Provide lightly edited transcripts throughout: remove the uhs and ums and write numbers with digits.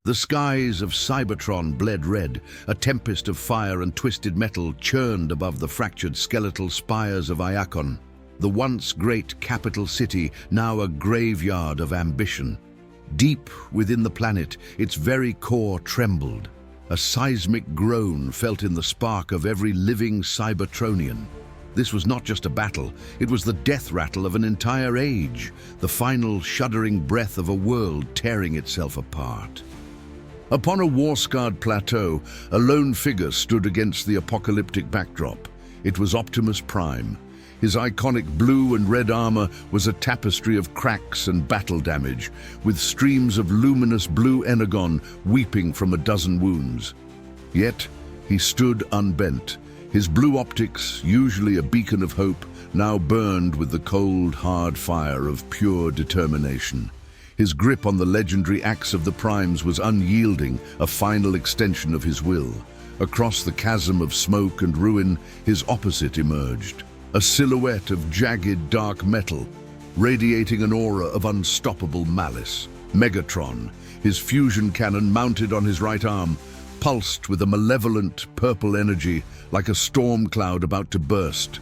The skies of Cybertron bled red. A tempest of fire and twisted metal churned above the fractured skeletal spires of Iacon. The once great capital city, now a graveyard of ambition. Deep within the planet, its very core trembled. A seismic groan felt in the spark of every living Cybertronian. This was not just a battle, it was the death rattle of an entire age, the final shuddering breath of a world tearing itself apart. Upon a war-scarred plateau, a lone figure stood against the apocalyptic backdrop. It was Optimus Prime. His iconic blue and red armor was a tapestry of cracks and battle damage, with streams of luminous blue energon weeping from a dozen wounds. Yet, he stood unbent. His blue optics, usually a beacon of hope, now burned with the cold, hard fire of pure determination. His grip on the legendary axe of the Primes was unyielding, a final extension of his will. Across the chasm of smoke and ruin, his opposite emerged. A silhouette of jagged, dark metal, radiating an aura of unstoppable malice. Megatron, his fusion cannon mounted on his right arm, pulsed with a malevolent purple energy like a storm cloud about to burst.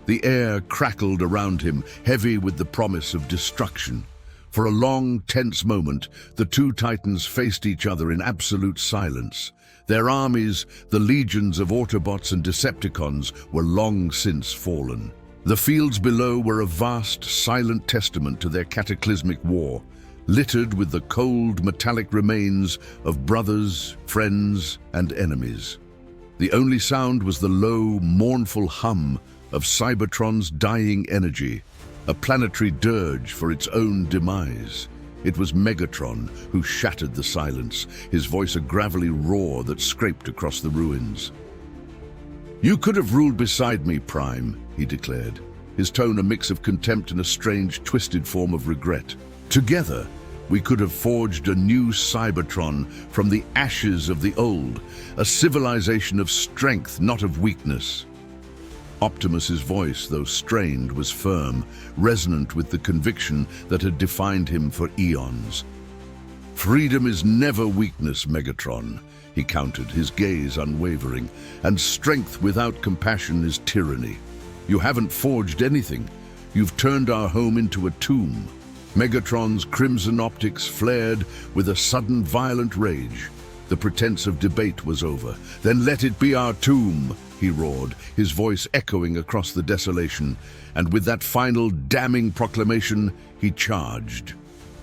The air crackled around him, heavy with the promise of destruction. For a long, tense moment, the two titans faced each other in absolute silence. Their armies, the legions of Autobots and Decepticons, were long since fallen. The fields below were a vast, silent testament to their cataclysmic war, littered with the cold, metallic remains of brothers, friends, and enemies. The only sound was the low, mournful hum of Cybertron's dying energy, a planetary dirge for its own demise. It was Megatron who shattered the silence, his voice a gravelly roar that scraped across the ruins. "You could have ruled beside me, Prime," he declared, his tone a mix of contempt and a strange, twisted form of regret. "Together, we could have forged a new Cybertron from the ashes of the old, a civilization of strength, not of weakness." Optimus's voice, though strained, was firm, resonant with the conviction that had defined him for eons. "Freedom is never weakness, Megatron," he countered, his gaze unwavering, "and strength without compassion is tyranny. You haven't forged anything. You've turned our home into a tomb." Megatron's crimson optics flared with a sudden violent rage. The pretense of debate was over. "Then let it be our tomb," he roared, his voice echoing across the desolation, and with that final damning proclamation, he charged.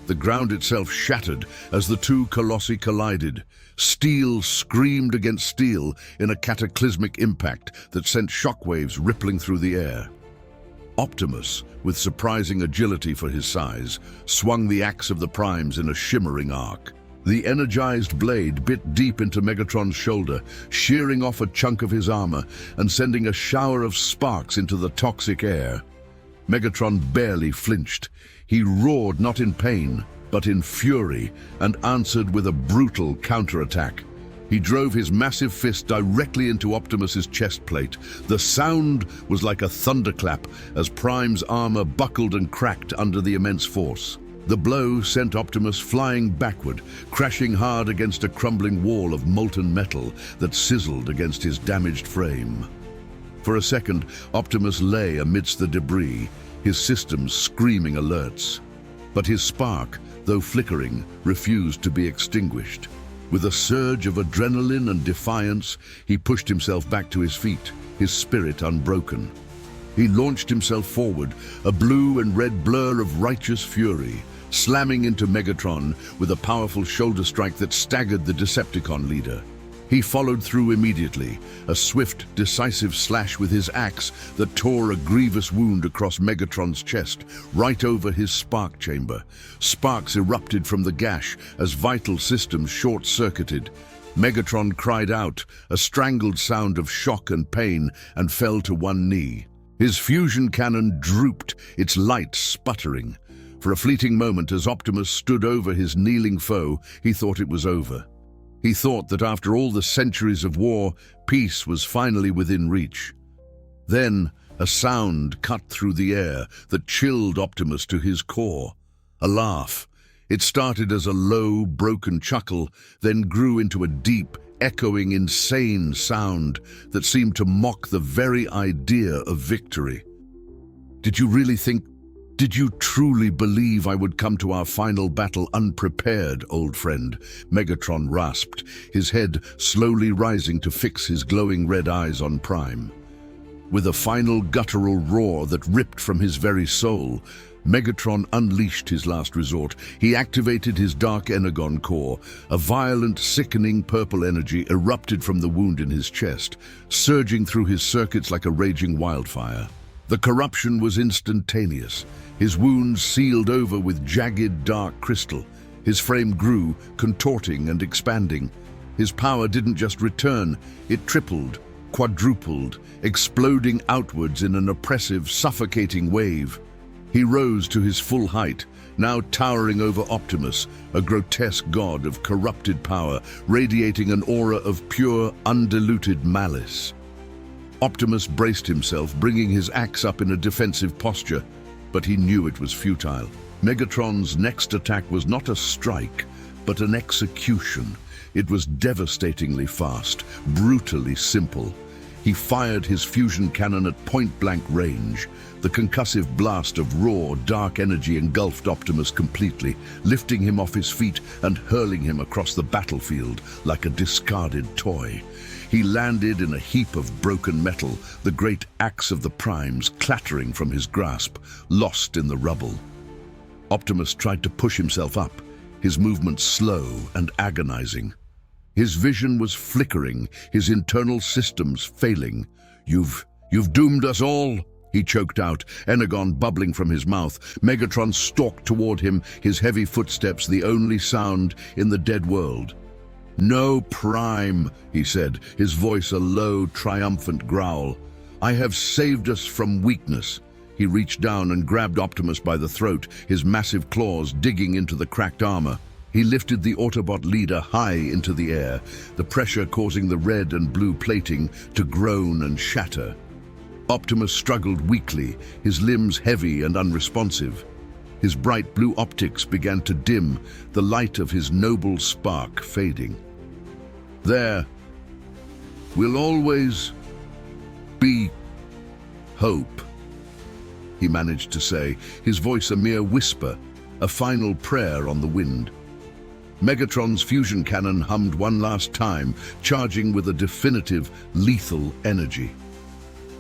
The ground itself shattered as the two colossi collided. Steel screamed against steel in a cataclysmic impact that sent shockwaves rippling through the air. Optimus, with surprising agility for his size, swung the axe of the Primes in a shimmering arc. The energized blade bit deep into Megatron's shoulder, shearing off a chunk of his armor and sending a shower of sparks into the toxic air. Megatron barely flinched. He roared not in pain, but in fury, and answered with a brutal counterattack. He drove his massive fist directly into Optimus's chest plate. The sound was like a thunderclap as Prime's armor buckled and cracked under the immense force. The blow sent Optimus flying backward, crashing hard against a crumbling wall of molten metal that sizzled against his damaged frame. For a second, Optimus lay amidst the debris, his systems screaming alerts. But his spark, though flickering, refused to be extinguished. With a surge of adrenaline and defiance, he pushed himself back to his feet, his spirit unbroken. He launched himself forward, a blue and red blur of righteous fury, slamming into Megatron with a powerful shoulder strike that staggered the Decepticon leader. He followed through immediately, a swift, decisive slash with his axe that tore a grievous wound across Megatron's chest, right over his spark chamber. Sparks erupted from the gash as vital systems short-circuited. Megatron cried out, a strangled sound of shock and pain, and fell to one knee. His fusion cannon drooped, its light sputtering. For a fleeting moment, as Optimus stood over his kneeling foe, he thought it was over. He thought that after all the centuries of war, peace was finally within reach. Then, a sound cut through the air that chilled Optimus to his core. A laugh. It started as a low, broken chuckle, then grew into a deep, echoing, insane sound that seemed to mock the very idea of victory. Did you truly believe I would come to our final battle unprepared, old friend? Megatron rasped, his head slowly rising to fix his glowing red eyes on Prime. With a final guttural roar that ripped from his very soul, Megatron unleashed his last resort. He activated his dark energon core. A violent, sickening purple energy erupted from the wound in his chest, surging through his circuits like a raging wildfire. The corruption was instantaneous. His wounds sealed over with jagged, dark crystal. His frame grew, contorting and expanding. His power didn't just return, it tripled, quadrupled, exploding outwards in an oppressive, suffocating wave. He rose to his full height, now towering over Optimus, a grotesque god of corrupted power, radiating an aura of pure, undiluted malice. Optimus braced himself, bringing his axe up in a defensive posture, but he knew it was futile. Megatron's next attack was not a strike, but an execution. It was devastatingly fast, brutally simple. He fired his fusion cannon at point-blank range. The concussive blast of raw, dark energy engulfed Optimus completely, lifting him off his feet and hurling him across the battlefield like a discarded toy. He landed in a heap of broken metal, the great axe of the Primes clattering from his grasp, lost in the rubble. Optimus tried to push himself up, his movements slow and agonizing. His vision was flickering, his internal systems failing. You've doomed us all, he choked out, energon bubbling from his mouth. Megatron stalked toward him, his heavy footsteps the only sound in the dead world. No, Prime, he said, his voice a low, triumphant growl. I have saved us from weakness. He reached down and grabbed Optimus by the throat, his massive claws digging into the cracked armor. He lifted the Autobot leader high into the air, the pressure causing the red and blue plating to groan and shatter. Optimus struggled weakly, his limbs heavy and unresponsive. His bright blue optics began to dim, the light of his noble spark fading. There will always be hope, he managed to say, his voice a mere whisper, a final prayer on the wind. Megatron's fusion cannon hummed one last time, charging with a definitive, lethal energy.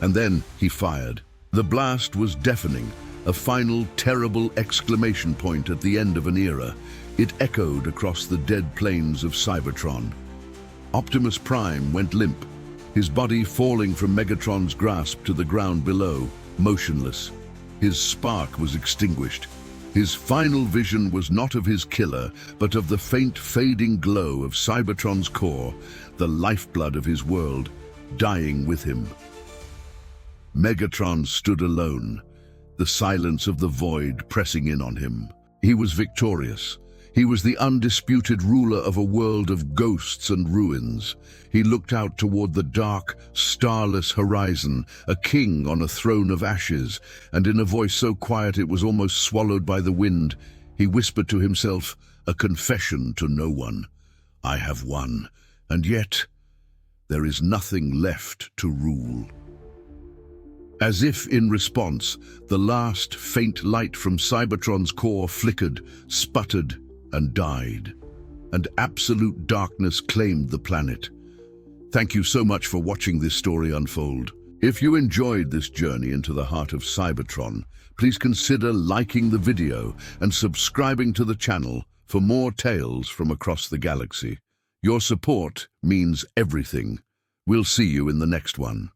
And then he fired. The blast was deafening, a final, terrible exclamation point at the end of an era. It echoed across the dead plains of Cybertron. Optimus Prime went limp, his body falling from Megatron's grasp to the ground below, motionless. His spark was extinguished. His final vision was not of his killer, but of the faint, fading glow of Cybertron's core, the lifeblood of his world, dying with him. Megatron stood alone, the silence of the void pressing in on him. He was victorious. He was the undisputed ruler of a world of ghosts and ruins. He looked out toward the dark, starless horizon, a king on a throne of ashes, and in a voice so quiet it was almost swallowed by the wind, he whispered to himself, a confession to no one. I have won, and yet there is nothing left to rule. As if in response, the last faint light from Cybertron's core flickered, sputtered, and died, and absolute darkness claimed the planet. Thank you so much for watching this story unfold. If you enjoyed this journey into the heart of Cybertron, please consider liking the video and subscribing to the channel for more tales from across the galaxy. Your support means everything. We'll see you in the next one.